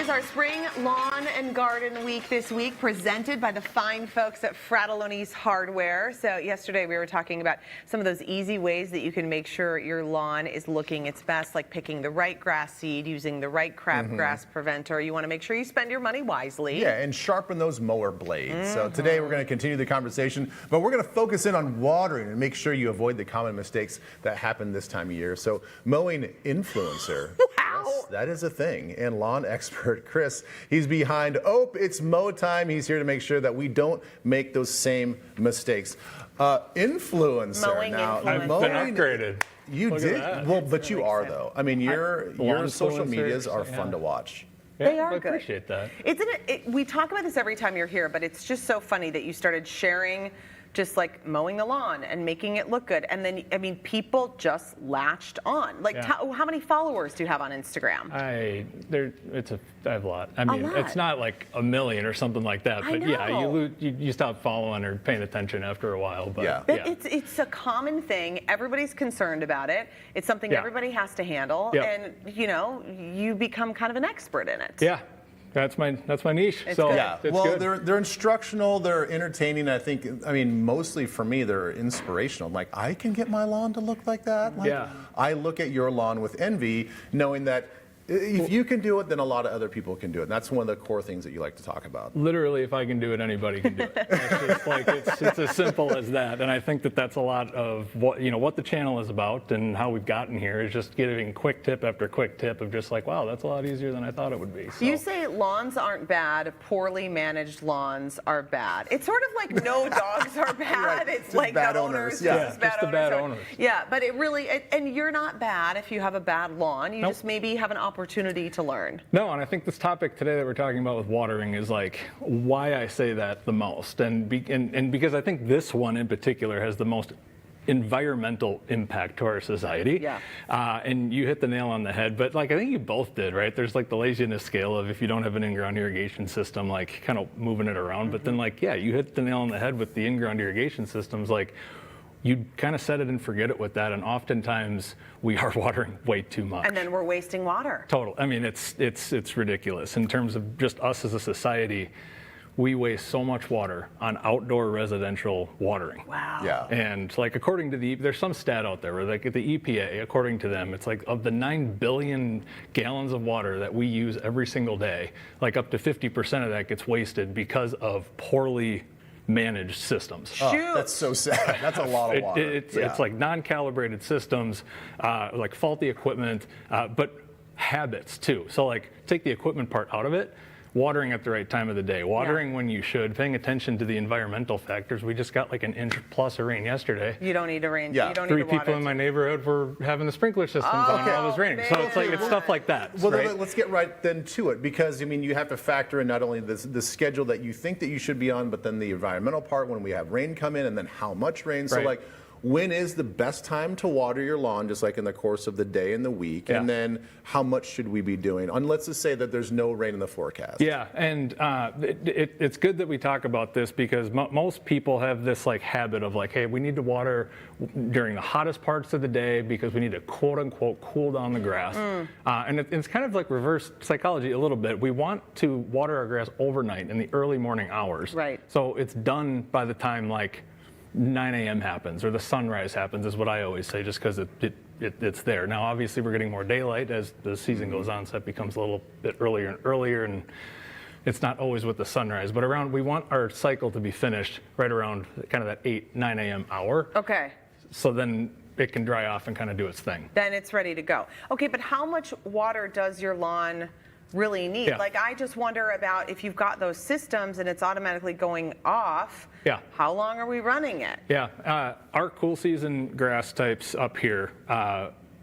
is our Spring Lawn and Garden Week this week, presented by the fine folks at Frattallone's Hardware. So yesterday we were talking about some of those easy ways that you can make sure your lawn is looking its best, like picking the right grass seed, using the right crabgrass preventer. You want to make sure you spend your money wisely. Yeah, and sharpen those mower blades. So today we're going to continue the conversation, but we're going to focus in on watering and make sure you avoid the common mistakes that happen this time of year. So mowing influencer. Yes, that is a thing. And lawn expert Chris, he's behind It's Mow-Time. He's here to make sure that we don't make those same mistakes. Influencer. Mowing now, influencer. I've been upgraded. You Look did? at that. Well, but you really are exciting. though. I mean, your social influencers, medias are yeah. fun to watch. Yeah, They are I good. appreciate that. Isn't it? We talk about this every time you're here, but it's just so funny that you started sharing just like mowing the lawn and making it look good. And then, I mean, people just latched on. Like, Yeah. how many followers do you have on Instagram? I have a lot. I mean, lot. it's not like a million or something like that, I but yeah, know. you stop following or paying attention after a while. But Yeah. But it's a common thing. Everybody's concerned about it. It's something Yeah. everybody has to handle. Yep. And, you know, you become kind of an expert in it. Yeah. That's my niche. It's so good. Yeah, it's well, good. they're instructional, they're entertaining. I mean, mostly for me, they're inspirational. Like, I can get my lawn to look like that. Like, Yeah. I look at your lawn with envy, knowing that if you can do it, then a lot of other people can do it. And that's one of the core things that you like to talk about. Literally, if I can do it, anybody can do it. It's just like it's as simple as that. And I think that that's a lot of what the channel is about and how we've gotten here is just giving quick tip after quick tip of just like, wow, that's a lot easier than I thought it would be. So. You say lawns aren't bad, poorly managed lawns are bad. It's sort of like no dogs are bad. Right. It's Just like bad the owners. owners. Yeah. Just Just the bad owners. Yeah, but it really, and you're not bad if you have a bad lawn. You Nope. just maybe have an opportunity to learn. No, and I think this topic today that we're talking about with watering is like why I say that the most, and because I think this one in particular has the most environmental impact to our society. Yeah. And you hit the nail on the head, but like I think you both did, right? There's like the laziness scale of if you don't have an in-ground irrigation system, like kind of moving it around. But then like, yeah, you hit the nail on the head with the in-ground irrigation systems. Like you kind of set it and forget it with that, and oftentimes we are watering way too much. And then we're wasting water. Total. I mean, it's ridiculous in terms of just us as a society. We waste so much water on outdoor residential watering. Wow. Yeah. And like according to there's some stat out there where like the EPA, according to them, it's like of the 9 billion gallons of water that we use every single day, like up to 50% of that gets wasted because of poorly managed systems. Shoot. That's so sad. That's a lot of water. It's like non-calibrated systems, like faulty equipment, but habits too. So like take the equipment part out of it, watering at the right time of the day, watering when you should, paying attention to the environmental factors. We just got like an inch plus of rain yesterday. You don't need to rain. Yeah. You don't 3 need to water. people in my neighborhood were having the sprinkler systems on while it was raining. So it's like it's stuff like that. Well, right? then let's get right then to it, because I mean, you have to factor in not only the schedule that you think that you should be on, but then the environmental part when we have rain come in, and then how much rain. So Right. like, when is the best time to water your lawn, just like in the course of the day and the week? Yeah. And then how much should we be doing? And let's just say that there's no rain in the forecast. Yeah, and it's good that we talk about this because most people have this like habit of like, hey, we need to water during the hottest parts of the day because we need to quote unquote cool down the grass. And it's kind of like reverse psychology a little bit. We want to water our grass overnight in the early morning hours. Right. So it's done by the time like 9 a.m. happens or the sunrise happens is what I always say, just because it's there. Now, obviously, we're getting more daylight as the season goes on, so it becomes a little bit earlier and earlier, and it's not always with the sunrise. But we want our cycle to be finished right around kind of that 8, 9 a.m. hour. Okay. So then it can dry off and kind of do its thing. Then it's ready to go. Okay, but how much water does your lawn really need? Yeah. Like, I just wonder about if you've got those systems and it's automatically going off. Yeah. How long are we running it? Yeah, our cool season grass types up here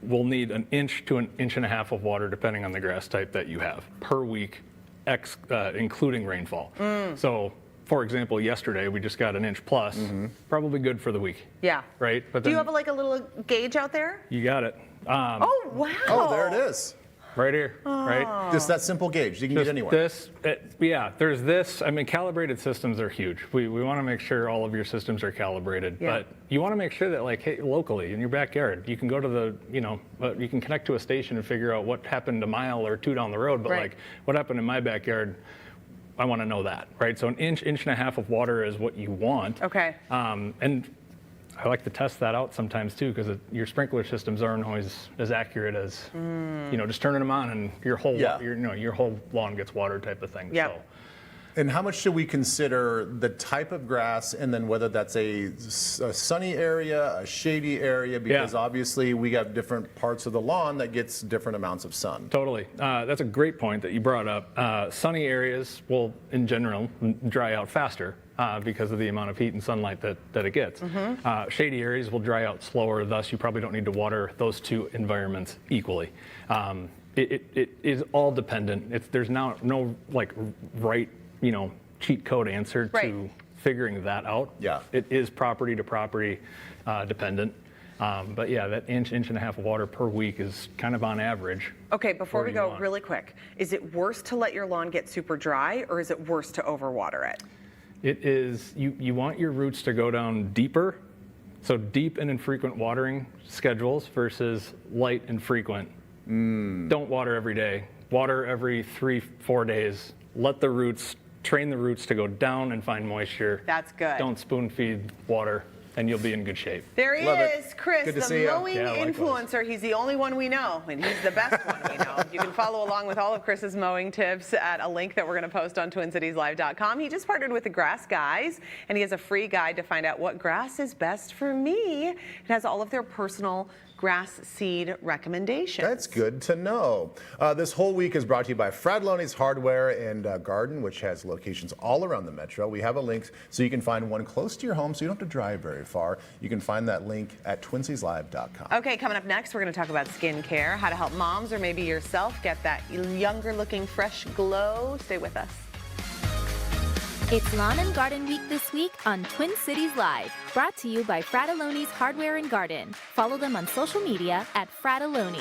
will need 1 inch to 1.5 inches of water, depending on the grass type that you have, per week, including rainfall. So, for example, yesterday we just got 1 inch plus, probably good for the week. Yeah. Right? But Do you then have like a little gauge out there? you got it. Oh, wow. Oh, there it is. right here, right? Just that simple gauge. You can get Just anywhere. There's this. I mean, calibrated systems are huge. We want to make sure all of your systems are calibrated, Yeah. but you want to make sure that, like, hey, locally in your backyard, you can go to the, you can connect to a station and figure out what happened a mile or two down the road, but Right. like, what happened in my backyard, I want to know that, right? So an inch and a half of water is what you want. Okay. And I like to test that out sometimes too, because your sprinkler systems aren't always as accurate as, just turning them on and your whole, your whole lawn gets watered type of thing. Yep. So. And how much should we consider the type of grass, and then whether that's a sunny area, a shady area? Because obviously we have different parts of the lawn that gets different amounts of sun. Totally. That's a great point that you brought up. Sunny areas will, in general, dry out faster because of the amount of heat and sunlight that it gets. Shady areas will dry out slower, thus you probably don't need to water those two environments equally. It is all dependent. There's now no like right, cheat code answer to figuring that out. Yeah. It is property to property dependent. But yeah, that inch and a half of water per week is kind of on average. Okay, before we you go, want. really quick, is it worse to let your lawn get super dry, or is it worse to overwater it? It is, you want your roots to go down deeper, so deep and infrequent watering schedules versus light and frequent. Don't water every day. Water every 3-4 days. Let the roots, train the roots to go down and find moisture. That's good. Don't spoon feed water, and you'll be in good shape. There he Love it. is, Chris, Good to the see ya. mowing Yeah, likewise. influencer. He's the only one we know, and he's the best one we know. You can follow along with all of Chris's mowing tips at a link that we're going to post on TwinCitiesLive.com. He just partnered with the Grass Guys, and he has a free guide to find out what grass is best for me. It has all of their personal grass seed recommendations. That's good to know. This whole week is brought to you by Frattallone's Hardware and Garden, which has locations all around the metro. We have a link so you can find one close to your home so you don't have to drive very far. You can find that link at TwinCitiesLive.com. Okay, coming up next, we're going to talk about skincare, how to help moms or maybe yourself get that younger looking fresh glow. Stay with us. It's Lawn and Garden Week this week on Twin Cities Live, brought to you by Frattallone's Hardware and Garden. Follow them on social media at Frattallone.